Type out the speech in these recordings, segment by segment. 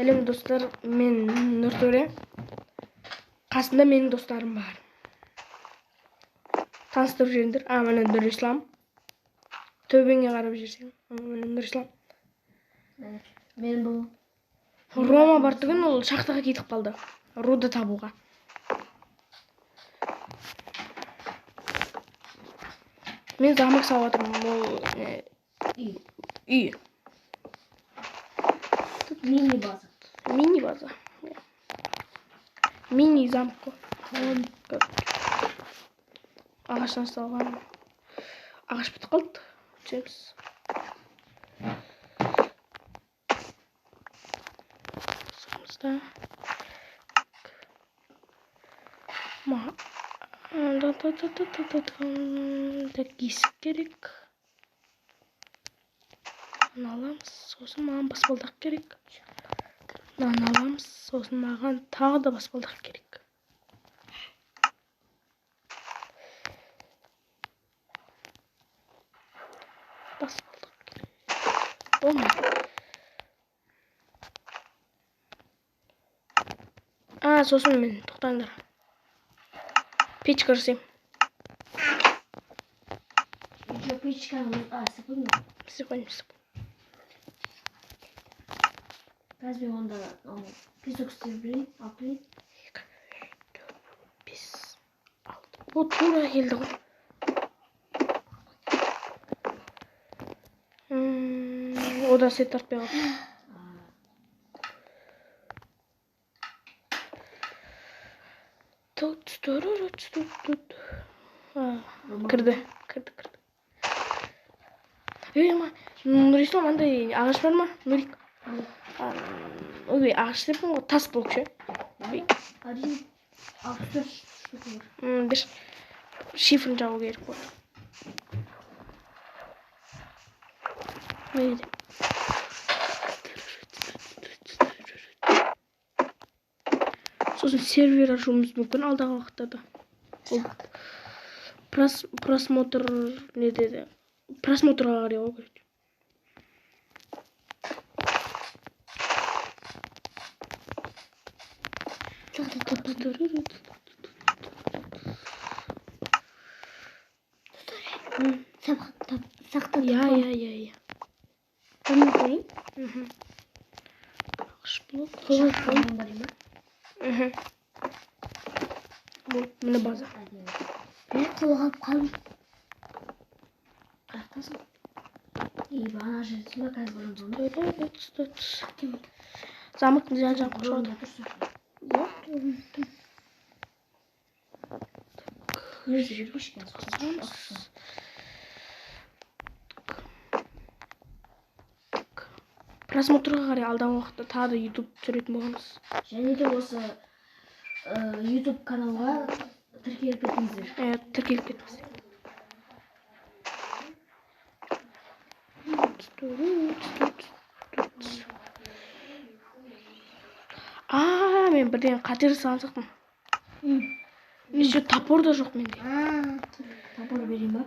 Сәлем достар, мен Нұртөре. Қасында менің достарым бар. Таныстырып жүріңдер. Міне Нұрислам. Төбеңе қарап жүрсең. Міне Нұрислам. Мен бұл Рома бар түгін, ол шахтаға кетіп қалды. Руды табуға. Мен замок салып жатырмын. Ол үй. мини-база. Мини-база. Мини-замок. Ағаштан салған. Ағаш бітіп қалды. Түсеміз. Сонымызда. Есік керек. Аламыз. Сосын маған баспалдақ керек. Аламыз. Сосын маған тағы да баспалдақ керек. Баспалдақ керек. Болмайды. Сосын мен тоқтаңдар. Печка жасаймын. Печканы сыпырма. Сыпайым. Қазір онда песок істеп берейін, алып берейін. 2, 4, 5, 6. Бұл тура келді ғой. Ода сет тартпай қалды. Кірді. Нұрислам, андай ағаш бар ма? Нұрик. Ағаш деппін ғой, тас блок ше. Один 64 штука бар. Бір шифрын жабу керек болды. Сосын сервер ашуымыз мүмкін алдағы уақыттарда. Просмотр не деді? Просмотрға қарай ғой керек. Сақтап. Я. Көмір қойын? Ағаш блок. Шақырған бар ма? Міне база. Мен қолғап қалым. Қаяқтасың? Бана жерсің ба қазір бұрын Замоктың жан-жағын қоршауды. Өзі жүргішкен соқсам. Просмотрға қарай алдағы уақытта тағы да YouTube түсіретін боламыз. Және де осы YouTube каналға тіркеліп кетіңіздер. Тіркеліп кетіңіздер. Мен бірден қатер салған сақтым. Еще топор да жоқ менде. Топор берейін ба?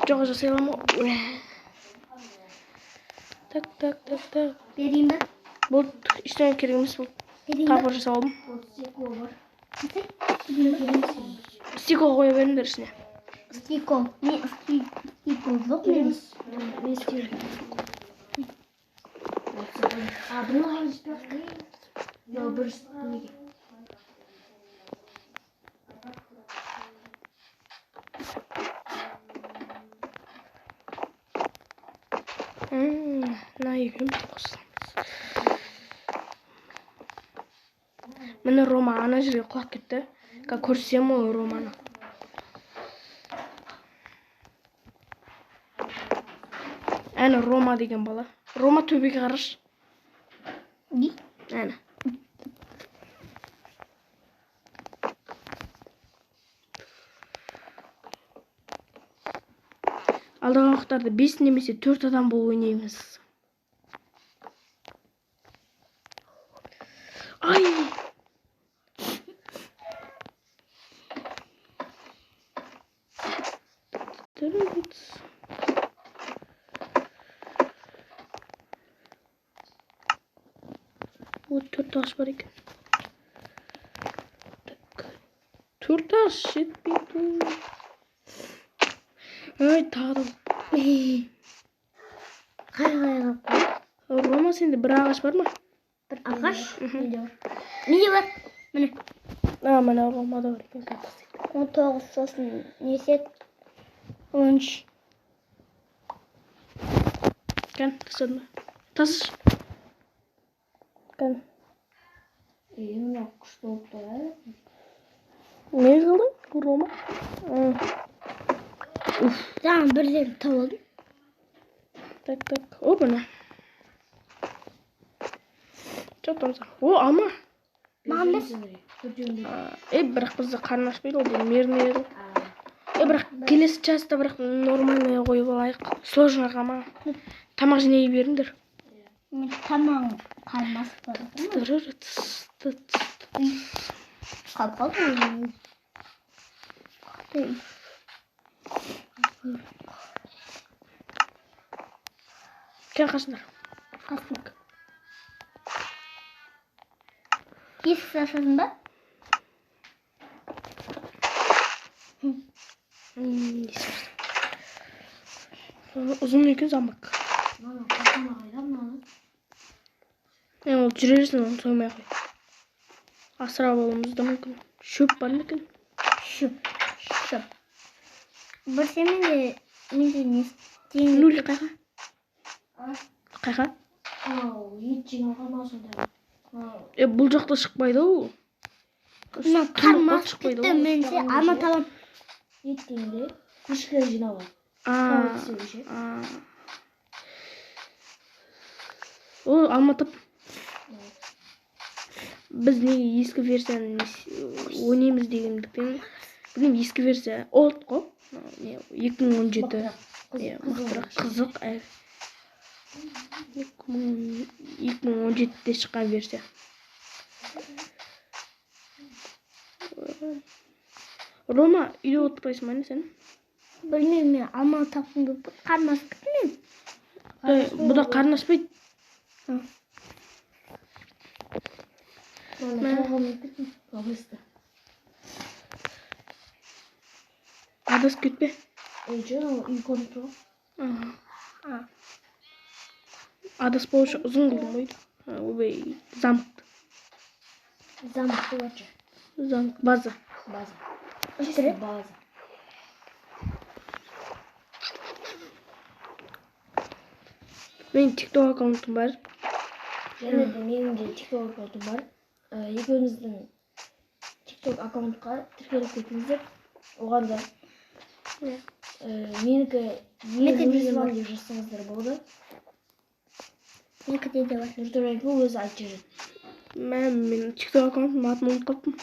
Жоқ, жасай аламын ғой. Так. Берейін ба? Бұл ештеңе керек емес бұл. Топор жасап алдым. Стекло бар. Стекло қоя беріңдер ішіне. Стекло. Не, стекло жоқ емес. Мен стекло. Бұны қарыз бір неге. Екеуміз қосыламыз. Міне Рома ана жерге құлап кетті. Көрсем ол Романы. Әне Рома деген бала. Рома төбеге қараш. Әне. Алдағы уақыттарда 5 немесе 4 адам болып ойнаймыз. О, 4 ағаш бар екен. 4 ағаш жетпейді. Ай, тағы да. Қай. Рома, сенде бір ағаш бар ма? Бір ағаш? Менде бар. Міне. Мына Ромада бар екен. 19 сосын несек 13. Кән, тасадың ба? Тасыш. Кән. Мына күшті болып тұр. Не қылдың, Рома? Жаңа бірден тауылдым. Так. О, бұна. Чо тамса. О, алма. Маған бер. Бірақ бізді қарны ашпайды, ол меріне еді. Бірақ келесі часта бірақ нормальный қойып алайық. Сложно қама. Тамақ жинай беріңдер. Мен тамағым қалмас бар. Қалпал. Кән қашындар. Қасық. Есік ашасың ба? Ұзын екен замок. Ол жүрерсің, оны соймай қой. Асырап алуымыз да мүмкін. Шөп бар ма екен? Шөп. Бір менде не істейін? Нуль қайға? Қайға? Ет жиналған ма сонда? Бұл жақта шықпайды ол. Қармас кетті, менде алма табам. Ет дегенде күшкілер жиналған. Ол алматып. Біз неге ескі версияны ойнаймыз дегендіктен. Білмеймін, ескі версия олд қой. 2017. Мықтырақ, қызық. 2017-де шыққан версия. Рома, үйде отырпайсың ба сен? Білмеймін, мен алма таптым деп қармас кетті. Бұда қарны ашпайды. Адас кетпе. Адас болушы ұзын қылдың қойды. Обей, замықты. Замықты бачы. Замык, база. Чисто база. Менің TikTok аккаунтым бар. Және де менің де TikTok аккаунтым бар. Екеуміздің TikTok аккаунтқа тіркеліп кетіңіздер. Оған да менікі Нұртөбе деп жазсаңыздар болады. Менікі де бар. Нұртөбе өзі айтып жүреді. Мен TikTok аккаунтым атын ұмытып қалыппын.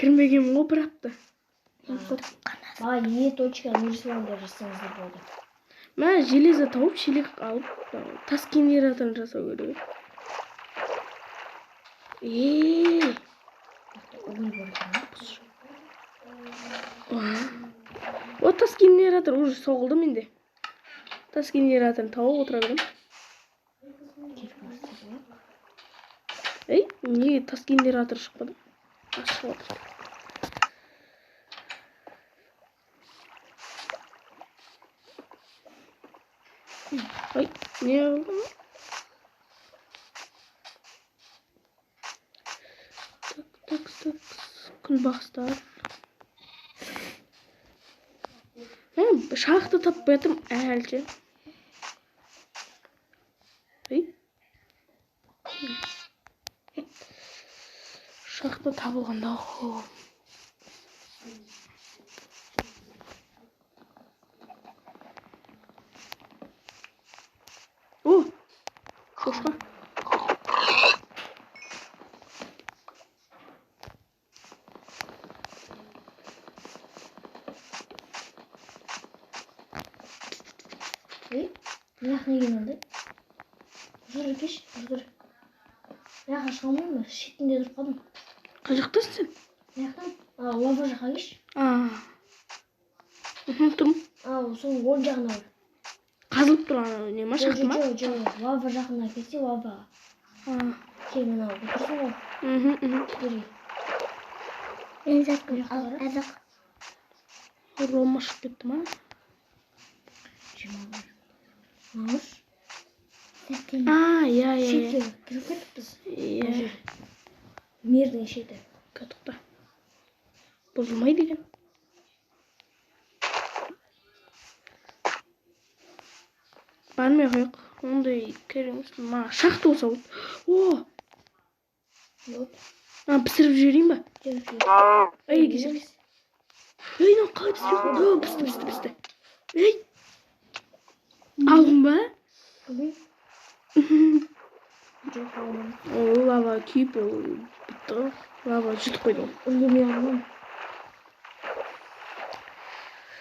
Кірмегенмін ғой бір апта. E.Нұрислам деп жазсаңыздар болады. Мен железо тауып, шелек алып, тас генераторын жасау керек. О, тас генератор уже соғылды менде. Тас генераторын тауып отыра берем. Неге тас генератор шықпады? Ашық отыр. Ой, не oldu mu? Так. Күнбағыстар. Шақты таппай жатырмын әлі. Шақты табылғанда. О, шошқа. Мынақ неге мынандай? Жүр кеш, жүр. Мынаққа шыға алмаймын ба? Шетінде тұрып қалдым. Қай жақтасың сен? Мынақтан? Лава жаққа кеш. Тұрмын. Соның оң жағына бар. Қазылып тұрған не ма шақты ма? Жоқ, лава жағына келсе лаваға. Сен мына отырсың ғой. Керек. Әзақ. Рома шығып кетті ма? Мауш. Иә. Шетке кіріп кетіппіз. Иә. Мердің шеті. Тоқта. Бұзылмайды екен. Бармай қойық. Ондай керек емес. Маған шақты болса болды. О! Пісіріп жіберейін ба? Ей, кезек. Ей, мынау қалай пісті. Ей! Алдың ба? Ол лава күйіп, ол бітті ғой. Лава жұтып қойды ғой. Үндемей алмам.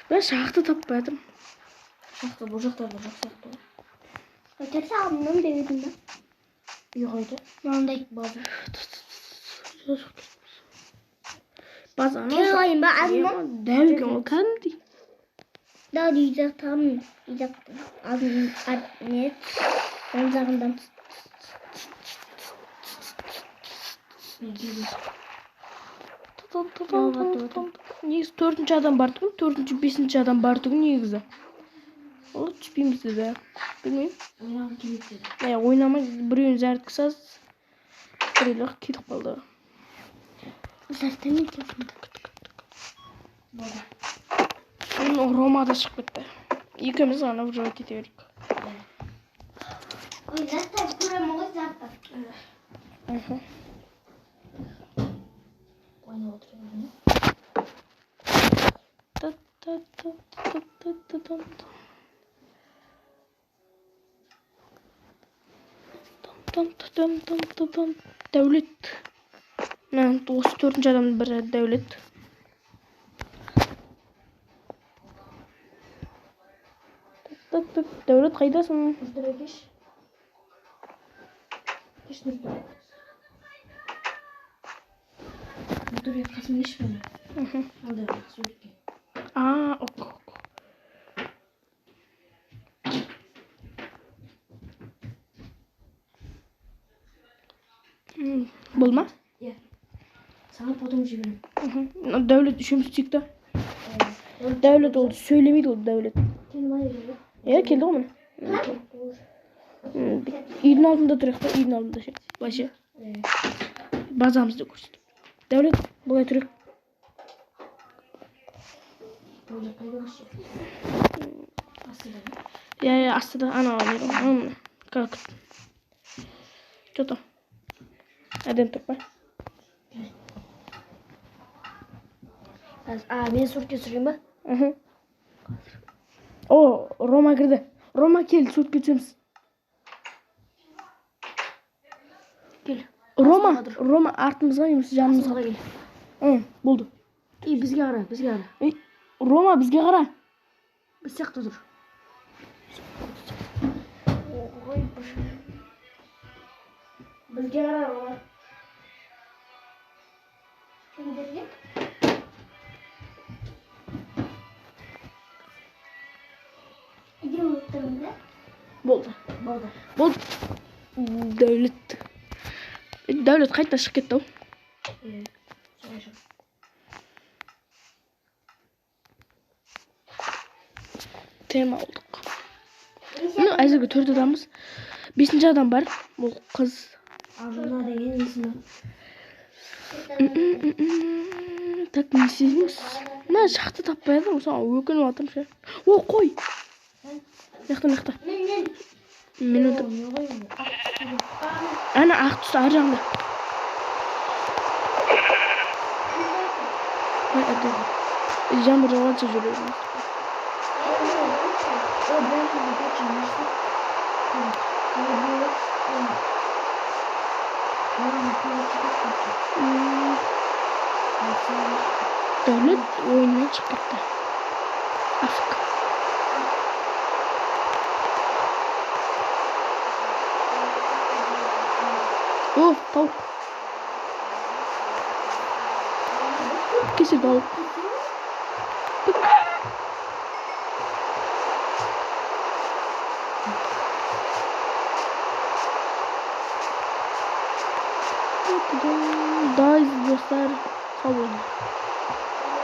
Мен шақты таппай жатырмын. Шақты бұл жақтарда жоқ сияқты ғой. Өтерсе алдымнан беретін ба? Үйғайды. Мынандай База. Базаны Қойайын ба алдымнан? дәу екен ол кәдімгідей. Да, үйден алдын не? Оң жағынан. Негізі 4-ші адам бар тұғын, 4-ші, 5-ші адам бар тұғын негізі. Ол түспейміз деді. Білмеймін. Ойнағым келмейді деді. Ойнамай біреуін зәрдік саз. Біреулер кетіп қалды. Зәртемен келсін. Болды. Рома да шығып кетті. Екеуміз ғана уже кете берейік. Ой, зәрттен көремін ғой зәрттен. Ойнап отырып Дәулет. Осы 4-ші адамның бірі Дәулет. Дәулет қайдасың? Нұртөре кеш. Кеш Нұртөре. Нұртөре қасым кеш мені. Алдай суретке. Ок. Бұл ма? Иә. Саған потом жіберем. Дәулет үшеуміз түйік та. Дәулет ол сөйлемейді ол Дәулет. Сен мына жерге. Келді ғой міне. Үйдің алдында тұрайық та, үйдің алдында ше. Былайша. Базамызды көрсетіп. Дәулет, бұлай тұрайық. Бұл жақ қайда қашып? Астыда. Астыда ана алайын. Как? Что-то. Әдем тұрпай. Мен суретке түсірейін ба? О, Рома кірді. Рома кел, суретке түсеміз. Кел. Рома артымызға емес жанымызға. Кел. Болды. Бізге қара. Рома бізге қара. Біз сияқты тұр. Бізге қара, Рома. Кімдерге? Үйден отырмын да? Болды. Дәулет. Дәулет қайта шығып кетті ау. Тема алдық. Әзірге 4 адамыз. 5-ші адам бар. Бұл қыз. Ажына деген есімі. Так, не істейміз? Мен шақты таппай едім. Соған өкініп атырым ше. О, қой! Мықты. Мен өтіп. Ана ақ түсті ар жағында. Жаңбыр жауғанша жүрерміз. Дәулет ойыннан шығып кетті. Афк. О, тауық. Кесір тауық. Дайыз достар, сау болыңдар.